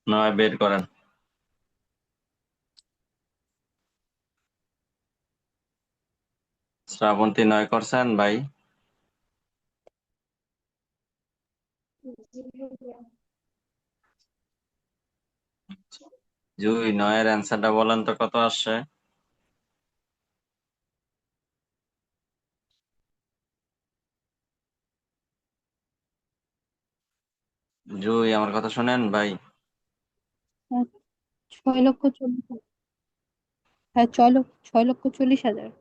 নয় বের করেন। শ্রাবন্তী 9 করছেন ভাই? জি ভাইয়া। জুই, 9 এর অ্যান্সারটা বলেন তো কত আসছে? জুই, আমার কথা শুনেন ভাই? হ্যাঁ, 6,40,000। হ্যাঁ, 6,40,000।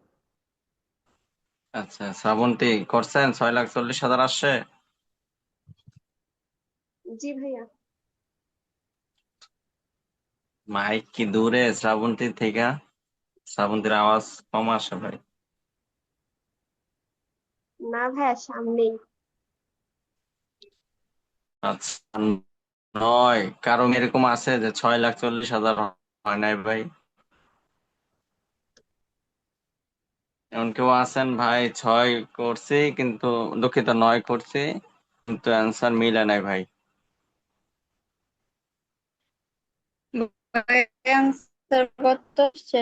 আচ্ছা, শ্রাবন্তী করছেন, 6,40,000 আসছে। জি ভাইয়া। মাইক কি দূরে শ্রাবন্তী থেকে? শ্রাবন্তীর আওয়াজ কম আসে ভাই। না ভাইয়া, সামনেই। আচ্ছা, 9 কারণ এরকম আছে যে 6,40,000 হয় নাই ভাই? এমন কেউ আছেন ভাই? 6 করছি কিন্তু, দুঃখিত, 9 করছি কিন্তু অ্যান্সার মিলে নাই ভাই। অ্যান্সার কত আসছে?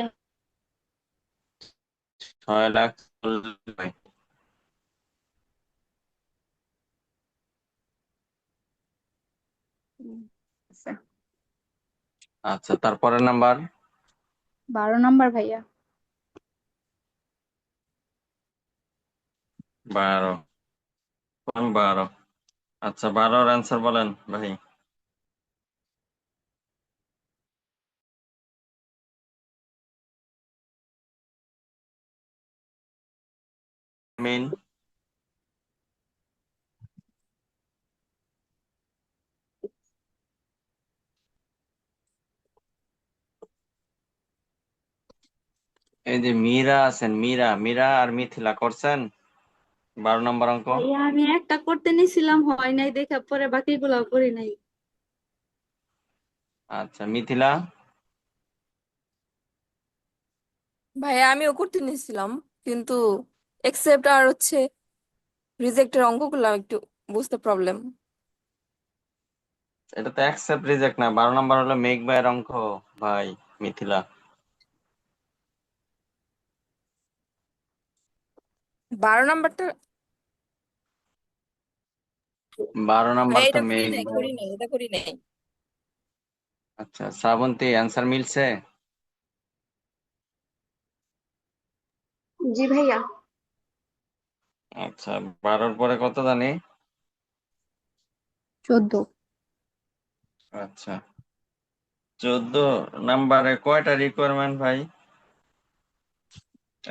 6,40,000 ভাই। আচ্ছা, আচ্ছা, তারপরের নাম্বার? 12 নাম্বার ভাইয়া। 12। কোন 12? আচ্ছা, 12-র অ্যান্সার বলেন ভাই। মিন। এই যে মীরা আছেন, মীরা মীরা আর মিথিলা করছেন 12 নম্বর অঙ্ক। ভাইয়া আমি একটা করতে নিছিলাম, হয় নাই দেখা পরে বাকিগুলো করি নাই। আচ্ছা, মিথিলা? ভাইয়া আমিও করতে নিয়েছিলাম, কিন্তু একসেপ্ট আর হচ্ছে রিজেক্টের অঙ্কগুলো একটু বুঝতে প্রবলেম। এটা তো অ্যাকসেপ্ট রিজেক্ট না, 12 নম্বর হলো মেক বাই অঙ্ক ভাই, মিথিলা। 12 নাম্বারটা? 12 নম্বর ভাইয়া তো এটা করি মেক নাই, বাই। করি নাই, এটা করি নাই। আচ্ছা, শ্রাবন্তী অ্যান্সার মিলছে? জি ভাইয়া। আচ্ছা, 12-র পরে কত জানি? 14। আচ্ছা, 14 নম্বরে কয়টা রিকোয়ারমেন্ট ভাই?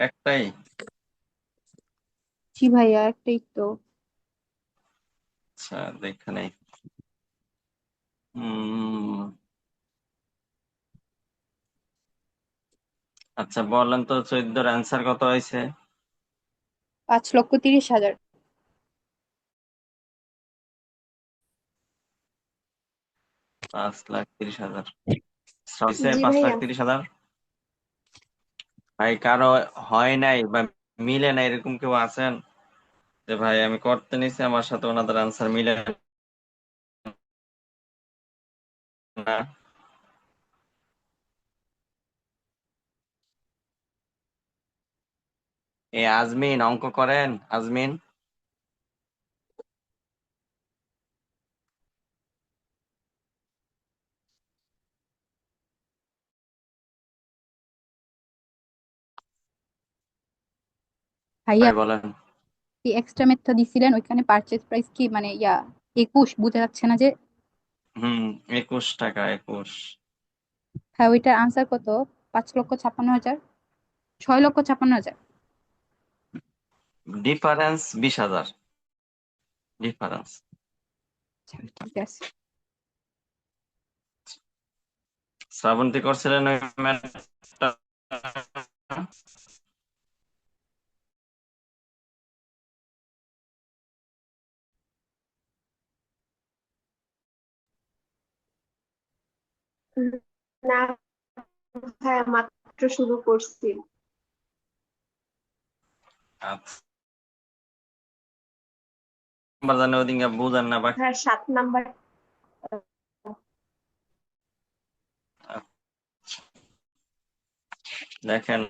একটাই? জি ভাইয়া, একটাই তো। আচ্ছা, দেখে নেই। উম আচ্ছা, বলেন তো 14-র অ্যান্সার কত হয়েছে? 5,30,000। 5,30,000 হয়েছে? জি পাঁচ লাখ ভাইয়া। তিরিশ হাজার ভাই, কারো হয় নাই বা মিলে নাই এরকম কেউ আছেন যে ভাই আমি করতে নিছি আমার সাথে ওনাদের আনসার মিলে না? এই আজমিন অঙ্ক করেন, আজমিন? ভাইয়া, ভাই বলেন। কি এক্সট্রা মেথড দিছিলেন ওইখানে? পারচেজ প্রাইস কি মানে 21 বোঝা যাচ্ছে না যে। হুম, 21 টাকা, 21। হ্যাঁ, ওইটার আনসার কত? 5,56,000। 6,56,000। Difference 20,000 difference. আচ্ছা, ঠিক আছে। শ্রাবন্তী করছিলেন ওই ম্যাথটা? না ভাইয়া, মাত্র শুরু করছি। আচ্ছা, নাম্বার জানে ওদিকে বুঝেন না বাকি? ভাইয়া 7 নাম্বার। দেখেন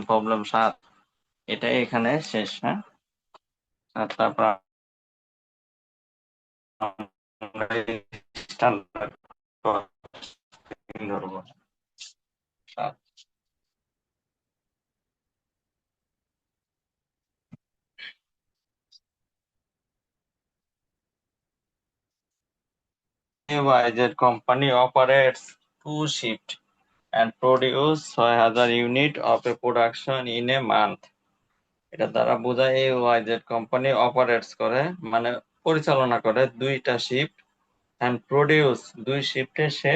প্রবলেম 7, এটাই এখানে শেষ। হ্যাঁ, আর তারপর আমরা standard costing ধরবো 7। YZ company operates 2 shifts and produce 6000 unit of a production in a month। এটা দ্বারা বোঝায় এই ওয়াইজেড কোম্পানি অপারেটস করে, মানে পরিচালনা করে 2টা শিফট, এন্ড প্রডিউস 2 শিফটে সে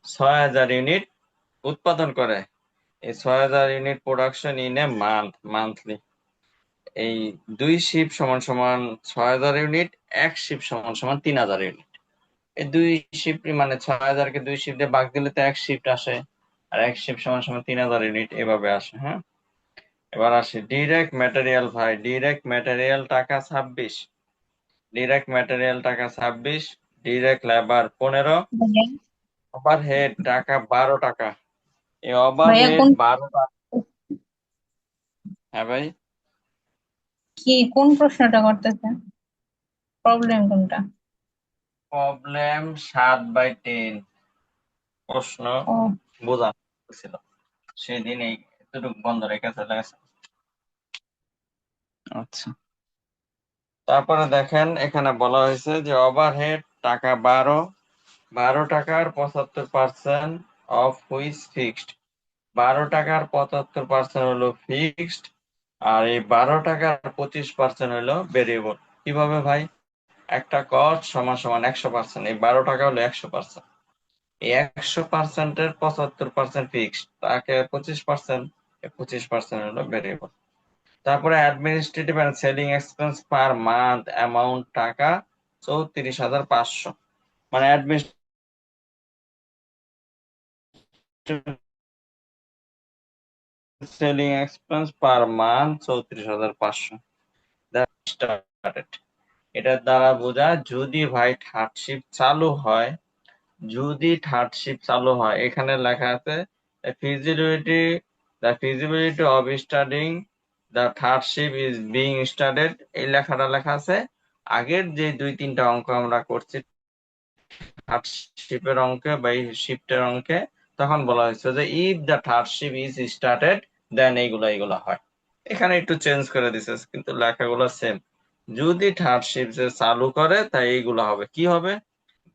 6000 ইউনিট উৎপাদন করে। এই 6000 unit production in a monthly. এই 2 শিফট সমান সমান 6000 ইউনিট, এক শিফট সমান সমান 3000 ইউনিট। এই 2 শিফট মানে 6000 কে 2 শিফটে ভাগ দিলে তো এক শিফট আসে, আর এক শিফট সমান সমান 3000 ইউনিট এভাবে আসে। হ্যাঁ, এবার আসি ডিরেক্ট ম্যাটেরিয়াল। ভাই ডিরেক্ট ম্যাটেরিয়াল টাকা 26, ডিরেক্ট ম্যাটেরিয়াল টাকা 26, ডিরেক্ট লেবার 15, ভাইয়া ওভারহেড টাকা 12 টাকা। এই ভাইয়া ওভারহেড কোন 12 টাকা। হ্যাঁ ভাই, কোন প্রশ্নটা করতেছেন? প্রবলেম কোনটা? প্রবলেম 7/10 প্রশ্ন ও বোঝানো ছিল সেদিন, এই এতটুকু বন্ধ রেখে চলে গেছে। আচ্ছা, তারপরে দেখেন এখানে বলা হয়েছে যে ওভারহেড টাকা 12 টাকার 75% অফ হুইচ ফিক্সড। 12 টাকার 75% হলো ফিক্সড, আর এই 12 টাকার 25% হলো ভেরিয়েবল। কিভাবে ভাই? একটা কস্ট সমান সমান 100%, এই 12 টাকা হলো 100%, এই 100%-এর 75% ফিক্সড, তাকে 25%, 25% হলো ভেরিয়েবল। তারপরে administrative and selling expense per month amount টাকা 34,500, মানে administrative selling expense per month 34,500। এটার দ্বারা বোঝায় যদি ভাই থার্ড শিফট চালু হয়, যদি থার্ড শিফট চালু হয়, এখানে লেখা আছে feasibility, the feasibility of starting the third shift is being started, এই লেখাটা লেখা আছে। আগের যে 2-3টা অঙ্ক আমরা করছি থার্ড শিফটের অঙ্কে বা শিফটের অঙ্কে, তখন বলা হয়েছে যে if the third shift is started then এইগুলা হয়। এখানে একটু চেঞ্জ করে দিছে, কিন্তু লেখাগুলো সেম। যদি থার্ড শিফট চালু করে তাই এইগুলো হবে। কি হবে?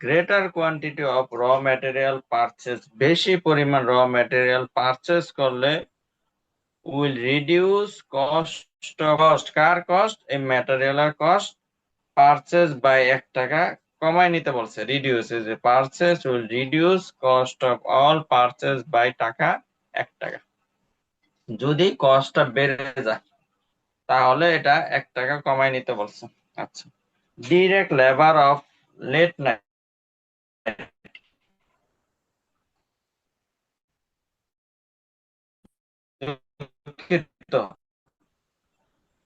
গ্রেটার কোয়ান্টিটি অফ র ম্যাটেরিয়াল পারচেজ, বেশি পরিমাণ র ম্যাটেরিয়াল পারচেজ করলে will reduce cost, car cost? এই ম্যাটেরিয়ালের কস্ট পারচেজ বাই 1 টাকা কমায় নিতে বলছে। Reduce is a purchase will reduce cost of all purchase by টাকা 1 টাকা। যদি কস্টটা বেড়ে যায় তাহলে এটা 1 টাকা কমায় নিতে বলছে। আচ্ছা, direct labour of late night,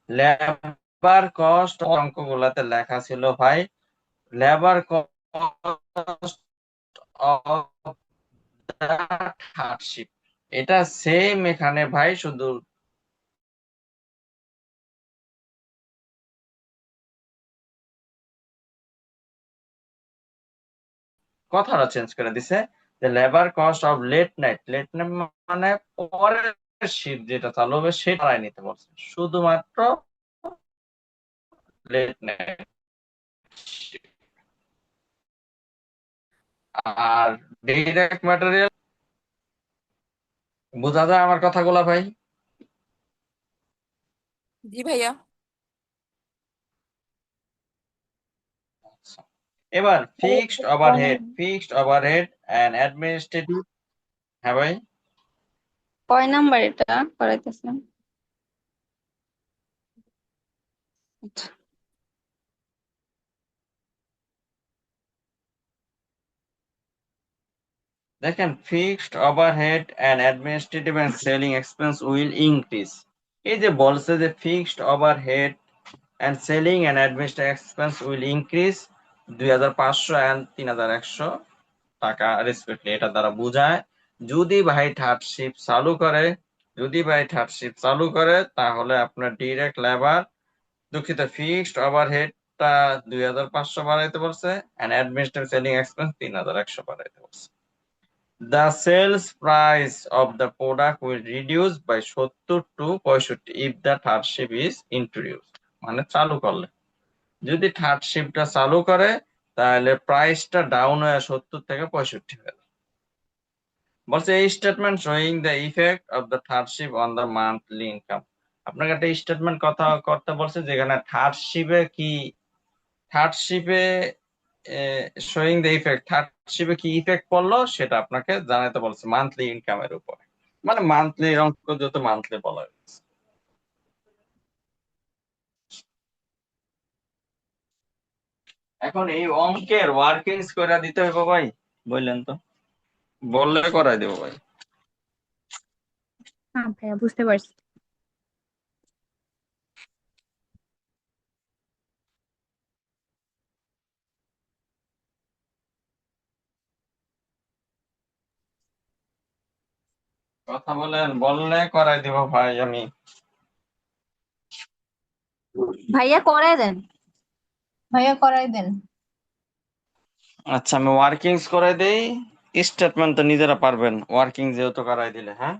labour cost অঙ্কগুলাতে লেখা ছিল ভাই labour cost of third shift, এটা সেম এখানে ভাই, শুধু কথাটা চেঞ্জ করে দিছে যে labour cost of late night, late night মানে পরের শিফট যেটা চালু হবে সেটা নিতে বলছে, শুধুমাত্র লেট নাইট। আর ডিরেক্ট ম্যাটেরিয়াল, বোঝা যায় আমার কথাগুলা ভাই? জি ভাইয়া। আচ্ছা, এবার ফিক্সড ওভারহেড এন্ড অ্যাডমিনিস্ট্রেটিভ। হ্যাঁ ভাই, কয় নাম্বার এটা করাইতেছেন? আচ্ছা। দেখেন fixed overhead and administrative and selling expense will increase. এই যে বলছে যে fixed overhead and selling and administrative expense will increase 2500 and 3100 টাকা রেসপেক্টলি, এটা দ্বারা বোঝায় যদি ভাই থার্ড শিফট চালু করে তাহলে আপনার ডিরেক্ট লেবার, দুঃখিত, ফিক্সড ওভারহেডটা 2500 বাড়াইতে বলছে এন্ড অ্যাডমিনিস্ট্রেটিভ সেলিং এক্সপেন্স 3100 বাড়াইতে বলছে। The sales price of the product will reduce by 70 to 65 if the third shift is introduced, মানে চালু করলে। যদি থার্ড শিফটটা চালু করে তাহলে প্রাইসটা ডাউন হয়ে 70 থেকে 65 হয়ে যাবে। বলছে এই statement showing the effect of the third shift on the monthly income. আপনাকে একটা স্টেটমেন্ট কথা করতে বলছে যেখানে থার্ড শিপে শোয়িং দ্য ইফেক্ট, থার্ড শিপে কি ইফেক্ট পড়লো সেটা আপনাকে জানাতে বলছে মান্থলি ইনকামের উপরে, মানে মান্থলি অঙ্ক যত মান্থলি বলা হয়েছে। এখন এই অঙ্কের ওয়ার্কিংস করে দিতে হবে ভাই, বললেন তো, বললে করাই দেবো ভাই। হ্যাঁ ভাইয়া বুঝতে পারছি। কথা বলেন, বললে করাই দেবো ভাই আমি। ভাইয়া করাই দেন। ভাইয়া করাই দেন। আচ্ছা আমি ওয়ার্কিংস করে দেই, স্টেটমেন্ট তো নিজেরা পারবেন, ওয়ার্কিং যেহেতু করাই দিলে। হ্যাঁ,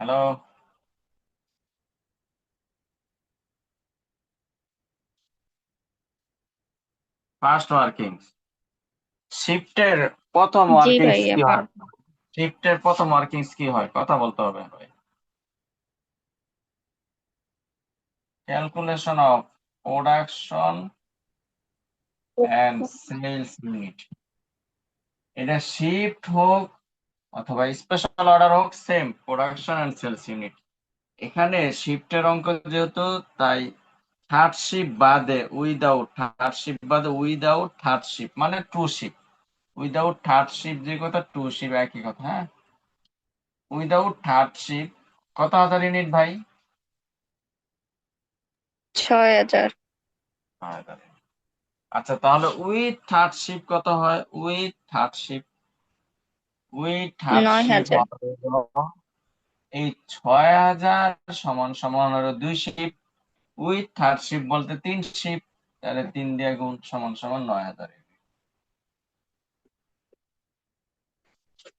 হ্যালো, ফার্স্ট ওয়ার্কিংস, শিফটের প্রথম জি ওয়ার্কিংস ভাইয়া কি হয়? পারবো। শিফটের প্রথম ওয়ার্কিংস কি হয় কথা বলতে হবে ভাই। Calculation of production and sales unit. এটা শিফট হোক অথবা স্পেশাল অর্ডার হোক, same production and sales unit. এখানে শিফটের অঙ্ক যেহেতু, তাই থার্ড শিফট বাদে উইদাউট থার্ড শিফট মানে two shift, without third shift যে কথা, টু শিফট একই কথা। হ্যাঁ, উইদাউট থার্ড শিফট কত হাজার ইউনিট ভাই? 6000। আচ্ছা তাহলে উইথ থার্ড শিফট কত হয়? With third shift 9000। এই 6000 সমান সমান হলো 2 শিফট, উইথ থার্ড শিফট বলতে 3 শিফট, তাহলে 3 দিয়ে গুণ সমান সমান 9000।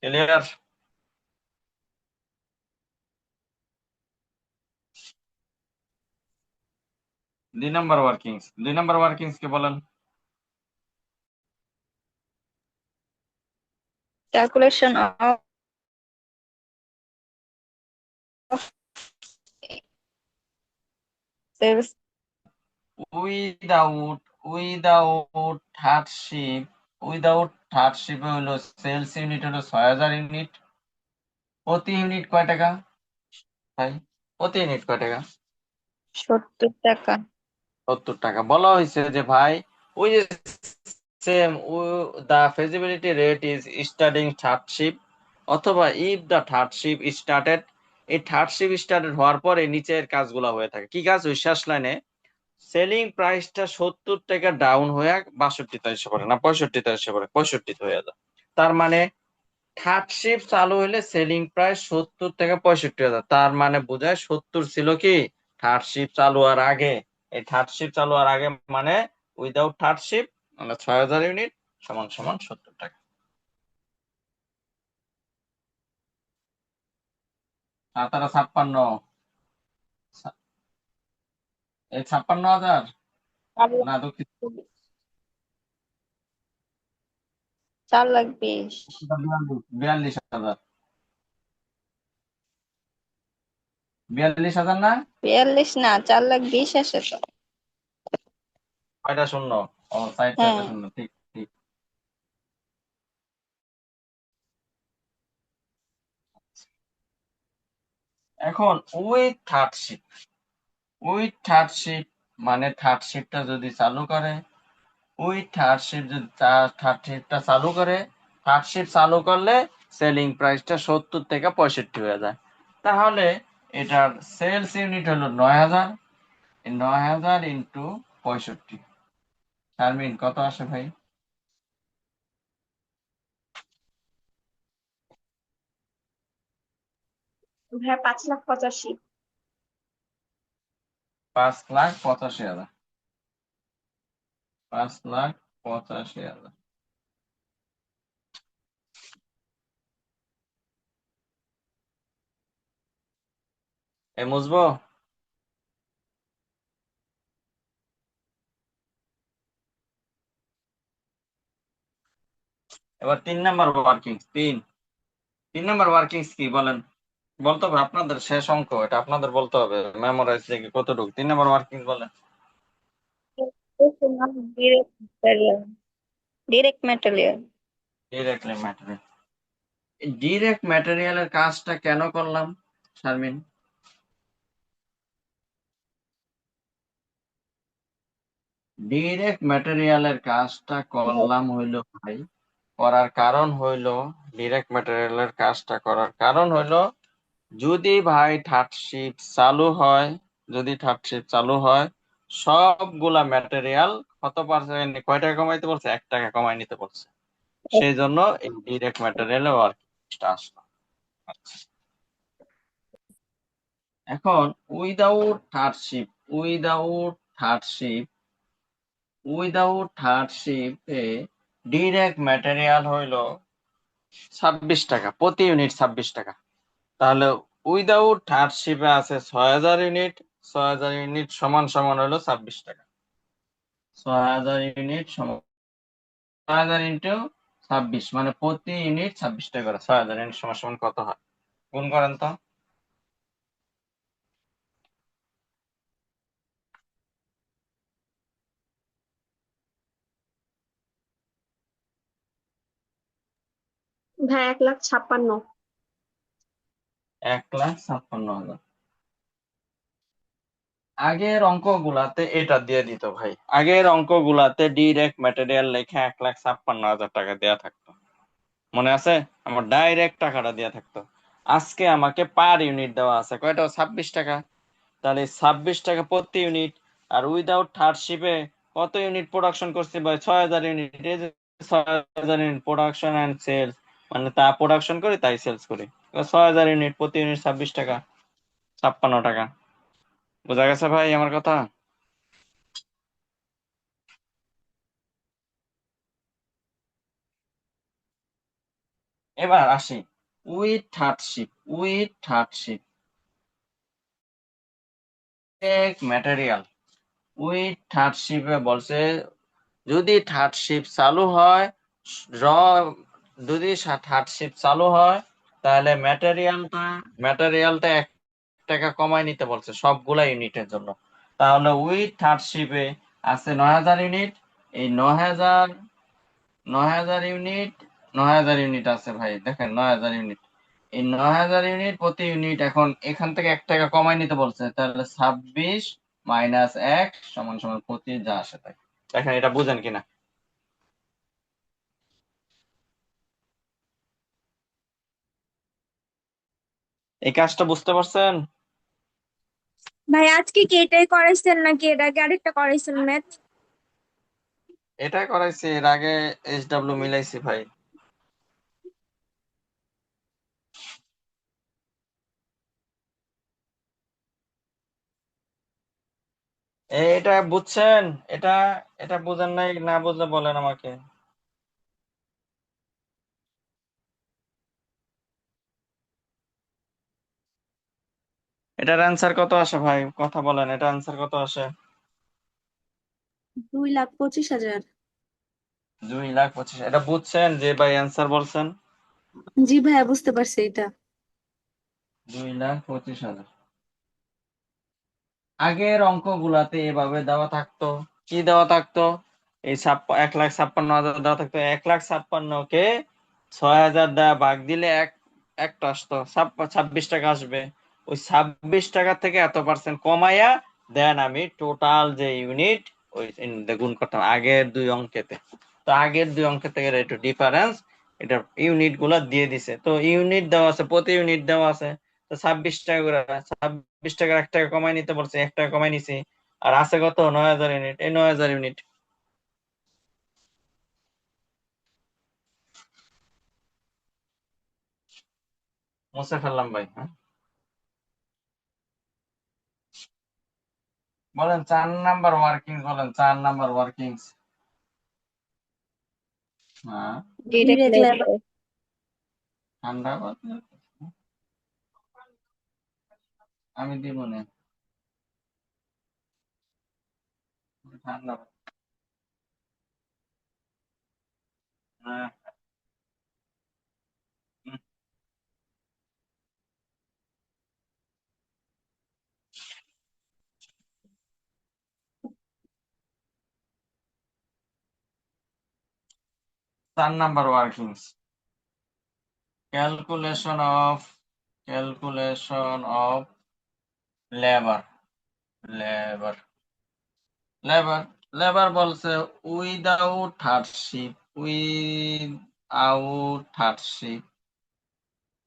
ক্লিয়ার? দুই নাম্বার ওয়ার্কিংস কে বলেন। Calculation of sales without third shift হলো সেলস ইউনিট হলো 6000 ইউনিট। প্রতি ইউনিট কয় টাকা ভাই? প্রতি ইউনিট কয় টাকা? 70 টাকা। 70 টাকা। বলা হয়েছে যে ভাই ওই যে same the feasibility rate is starting third shift, অথবা if the third shift started, এই থার্ড শিফট স্টার্টেড হওয়ার পরে নিচের কাজগুলো হয়ে থাকে। কি কাজ? ওই শেষ লাইনে সেলিং প্রাইসটা 70 টাকা ডাউন হয়ে 62তে এসে পড়ে, না 65তে এসে পড়ে, 65 হয়ে যায়। তার মানে থার্ড শিফট চালু হলে সেলিং প্রাইস 70 থেকে 65 হয়ে যায়। তার মানে বোঝায় 70 ছিল কি থার্ড শিফট চালু হওয়ার আগে। এই থার্ড শিফট চালু হওয়ার আগে মানে উইদাউট থার্ড শিফট মানে 6000 ইউনিট সমান সমান 70 টাকা। 56, এই 56,000, না দুঃখিত, 4,20,000। 42,000, 42,000 না? 42 না, 4,20,000 আসে তো। কয়টা শূন্য? ও সাইড হ্যাঁ। 6টা শূন্য, ঠিক ঠিক। এখন উইথ থার্ড শিফট মানে থার্ড শিফটটা যদি চালু করে, থার্ড শিফট চালু করলে সেলিং প্রাইসটা 70 থেকে 65 হয়ে যায়। তাহলে এটার সেলস ইউনিট হলো 9000, 9000 ইন্টু 65, শারমিন কত আসে ভাই? ভাইয়া 5,85,000। 5,85,000। 5,85,000। মুছবো? এবার 3 নাম্বার ওয়ার্কিংস। তিন নাম্বার ওয়ার্কিংস কি বলেন? বলতে হবে আপনাদের, শেষ অঙ্ক এটা আপনাদের বলতে হবে মেমোরাইজ থেকে কতটুকু। 3 নাম্বার ওয়ার্কিংস বলেন। Direct material. Direct material. Directly material. Direct ম্যাটেরিয়ালের কাজটা কেন করলাম শারমিন? ডিরেক্ট ম্যাটেরিয়ালের কাজটা করলাম হইলো ভাই, করার কারণ হইলো, ডিরেক্ট ম্যাটেরিয়ালের কাজটা করার কারণ হইলো, যদি ভাই থার্ড শিফট চালু হয়, যদি থার্ড শিফট চালু হয়, সবগুলা ম্যাটেরিয়াল কত পার্সেন্ট, কয় টাকা কমাইতে বলছে? 1 টাকা কমাই নিতে বলছে। সেই জন্য এই ডিরেক্ট ম্যাটেরিয়াল ওয়ার্কিংটা আসলো। আচ্ছা, এখন without third shift, without third শিফটে ডিরেক্ট ম্যাটেরিয়াল হইলো 26 টাকা প্রতি ইউনিট, 26 টাকা। তাহলে উইদাউট থার্ড শিপে আছে 6,000 ইউনিট, 6,000 ইউনিট সমান সমান হলো 26 টাকা। 6,000 ইউনিট সমান 6,000 ইন্টু 26, মানে প্রতি ইউনিট 26 টাকা করে। 6,000 ইউনিট সমান সমান কত হয়? গুণ করেন তো। ভাইয়া 1,56,000। 1,56,000। আগের অঙ্কগুলাতে এটা দিয়ে দিত ভাই, আগের অঙ্কগুলাতে ডিরেক্ট ম্যাটেরিয়াল লেখা 1,56,000 টাকা দেয়া থাকতো, মনে আছে? আমার ডাইরেক্ট টাকাটা দেয়া থাকতো। আজকে আমাকে পার ইউনিট দেওয়া আছে কয়টা? 26 টাকা। তাহলে 26 টাকা প্রতি ইউনিট। আর উইদাউট থার্ড শিপে কত ইউনিট প্রোডাকশন করছে ভাই? 6,000 ইউনিট। এই যে 6,000 ইউনিট প্রোডাকশন এন্ড সেলস, মানে তা প্রোডাকশন করি তাই সেলস করি। 6,000 ইউনিট প্রতি ইউনিট 26 টাকা, 56 টাকা। বোঝা গেছে ভাই আমার কথা? এবার আসি with third ship material. Third শিপে বলছে যদি থার্ড শিপ চালু হয়, র যদি থার্ড শিপ চালু হয়, তাহলে ম্যাটেরিয়ালটা 1 টাকা কমাই নিতে বলছে সবগুলা ইউনিটের জন্য। তাহলে উইথ থার্ড শিপে আছে 9,000 ইউনিট। এই 9,000 ইউনিট, 9,000 ইউনিট আছে ভাই, দেখেন 9,000 ইউনিট। এই 9,000 ইউনিট প্রতি ইউনিট এখন এখান থেকে 1 টাকা কমাই নিতে বলছে, তাহলে 26 মাইনাস 1 সমান সমান 25, যা আসে তাই। দেখেন এটা বুঝেন কিনা? এই কাজটা বুঝতে পারছেন? ভাই আজকে কি এটাই করাইছেন নাকি এর আগে আরেকটা করাইছেন ম্যাথ? এটা করাইছি, এর আগে SW মিলাইছি ভাই। এটা বুঝছেন? এটা এটা বুঝেন নাই? না বুঝলে বলেন আমাকে। এটার অ্যান্সার কত আসে ভাই? কথা বলেন, এটা অ্যান্সার কত আসে? 2,25,000। 2,25,000। এটা বুঝছেন যে ভাই অ্যান্সার বলছেন? জি ভাইয়া, বুঝতে পারছি এটা। 2,25,000। আগের অঙ্কগুলাতে এভাবে দেওয়া থাকতো। কি দেওয়া থাকতো? এই 1,56,000 দেওয়া থাকতো। 1,56,000 কে 6,000 দেওয়া ভাগ দিলে একটা আসতো, 26 টাকা আসবে। ওই 26 টাকা থেকে এত পার্সেন্ট কমাইয়া দেন আমি টোটাল যে ইউনিট, ওই গুণ করতাম আগের দুই অঙ্কেতে। তো আগের দুই অঙ্কের থেকে একটু ডিফারেন্স, এটা ইউনিট গুলা দিয়ে দিছে। তো ইউনিট দেওয়া আছে, প্রতি ইউনিট দেওয়া আছে। তো 26 টাকা করে, 26 টাকার 1 টাকা কমাই নিতে বলছে, 1 টাকা কমাই নিছি। আর আছে কত? 9,000 ইউনিট। এই 9,000 ইউনিট মুছে ফেললাম ভাই। হ্যাঁ, বলেন 4 নাম্বার ওয়ার্কিংস, বলেন 4 নাম্বার ওয়ার্কিংস। হ্যাঁ, ডিরেক্ট লেবার। ঠান্ডা কথা আমি দিব না, ঠান্ডা হ্যাঁ। 4 number workings, calculation of labour, labour labour labour বলছে উইদাউট হার্ডশিপ,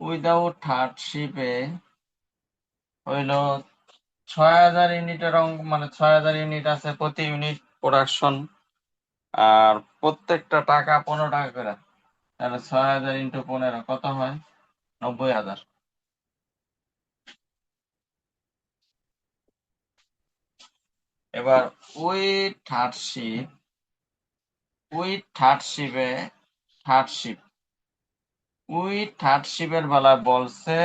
উইদাউট হার্ডশিপে হইল 6000 ইউনিটের অঙ্ক, মানে 6000 ইউনিট আছে, প্রতি ইউনিট প্রোডাকশন, আর প্রত্যেকটা টাকা 15 টাকা করে, তাহলে 6000 ইন্টু 15 কত হয়? 90,000। এবার থার্ডশিপের বেলা বলছে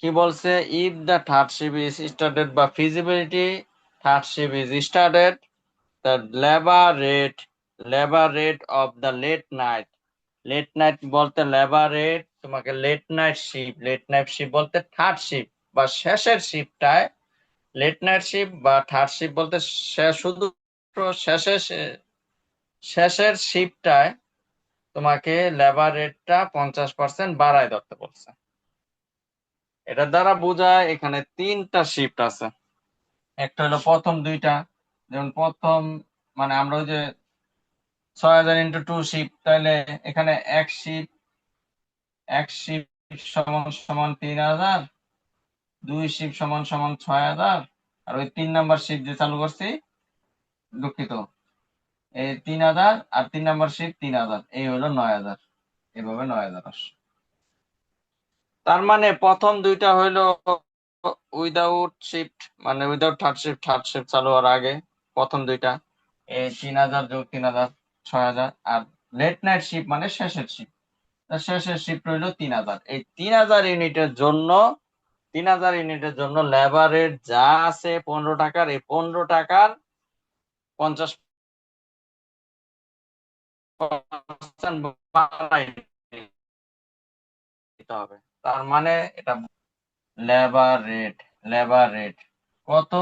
কি, বলছে if the third shift is started বা feasibility third shift is started, the labour rate of the late night বলতে লেবার রেট, তোমাকে লেট নাইট শিপ বলতে থার্ড শিপ বা শেষের শিপটায়, লেট নাইট শিপ বা থার্ড শিপ বলতে শুধু শেষের শিপটায় তোমাকে লেবার রেটটা 50% বাড়ায় ধরতে বলছে। এটা দ্বারা বোঝায় এখানে 3টা শিফট আছে। একটা হলো প্রথম 2টা, যেমন প্রথম মানে আমরা ওই যে 6000 ইন্টু 2 শিফট, তাহলে এখানে এক শিফট সমান সমান 3000, 2 শিফট সমান সমান 6000, আর ওই 3 নাম্বার শিফট যে চালু করছি, দুঃখিত, এই 3000 আর 3 নাম্বার শিফট 3000, এই হলো 9000, এভাবে 9000 আসে। তার মানে প্রথম 2টা হইলো উইদাউট শিফট, মানে উইদাউট থার্ড শিফট চালু হওয়ার আগে প্রথম 2টা, এই 3000 যোগ 3000 6000, আর লেট নাইট শিফট মানে শেষের শিফট, শেষের শিফট হইলো 3000। এই 3000 ইউনিটের জন্য লেবার রেট যা আছে 15 টাকার, এই 15 টাকার 50% বাড়াই দিতে হবে। তার মানে এটা লেবার রেট কত?